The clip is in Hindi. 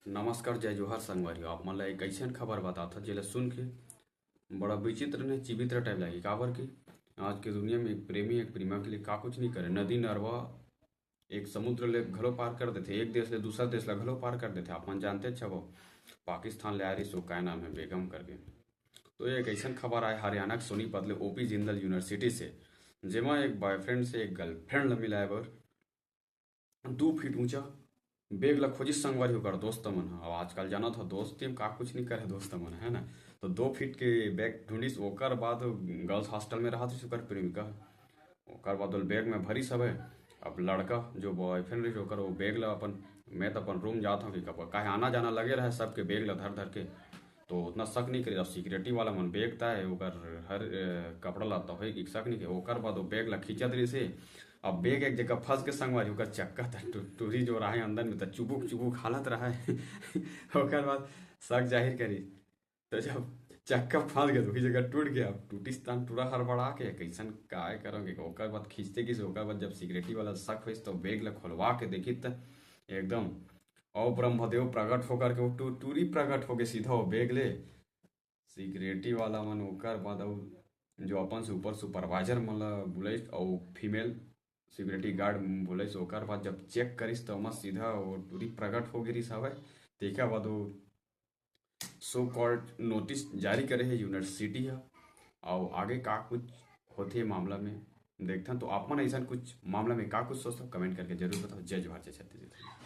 नमस्कार, जय जोहार संगवारी। आप मन ला एक ऐसन खबर बताता जेला सुन के बड़ा विचित्र ने चिवित्र टाइप लगी। काबर की आज के दुनिया में एक प्रेमी एक प्रेमा के लिए का कुछ नहीं करे। नदी नरवा एक समुद्र ले घलो पार कर देते, एक देश ले दूसरा देश ला घलो पार कर देते। आप मन जानते छो पाकिस्तान ले आ रही सो काय नाम है बेगम करके। तो एक ऐसा खबर आए हरियाणा के सोनीपत ले ओपी जिंदल यूनिवर्सिटी से, जेमा एक बॉयफ्रेंड से एक गर्लफ्रेंड ला मिलाए बर 2 फीट ऊंचा बेग ला खोजिस संगवारी होकर दोस्त मन ह। अब आजकल जाना था दोस्त टीम का कुछ नहीं करे दोस्त मन है ना। तो 2 फीट के बैग ढूंढिस, ओकर बाद गर्ल्स हॉस्टल में रहा ओकर प्रेमिका। ओकर बाद वो बैग में भरी सब है। अब लड़का जो बॉयफ्रेंड रही ओकर वो बैग ला अपन, मैं तो अपन रूम जाता हूँ कि कब काहे आना जाना लगे रहे सबके बैग ला धर धर के। तो उतना शक नहीं करे। अब सिक्योरिटी वाला मन बैग ता है ओकर हर कपड़ा लाता हो कि शक नहीं करे। ओकर बाद वो बैग ला खींचत रही से। अब बैग एक जगह फंस के संगवारी ओकर चक्का था टूरी जो रहा है अंदर में तो चुबुक चुबुक हालत रहा है। ओकर बाद शक जाहिर करी। तो जब चक्का फंस गया तो वही जगह टूट गया। अब टूटी स्थान टूरा हड़बड़ा के कैसन काय करोगे। ओकर बाद खींचते किस ओकर बाद जब सिक्योरिटी वाला शक हुई तो बैग ला खोलवा के देखी तो एकदम और ब्रह्मदेव प्रकट होकर के वो टूरी प्रकट होके सीधा वो बैग ले सिक्योरिटी वाला मन। ओकर बाद जो अपन से ऊपर सुपरवाइजर मन ला बुलाइस और फीमेल सिक्योरिटी गार्ड बोले ओकर बाद जब चेक करिस तो मत सीधा वो टूरी प्रकट हो गिरिस हवे। तेखा बाद वो सो कॉल्ड नोटिस जारी करे है यूनिवर्सिटी है। और आगे का कुछ होते मामला में देखता तो आप मन ऐसा कुछ मामला में का कुछ सोचते कमेंट करके जरूर बताओ। जय जोहार, जय छत्तीसगढ़।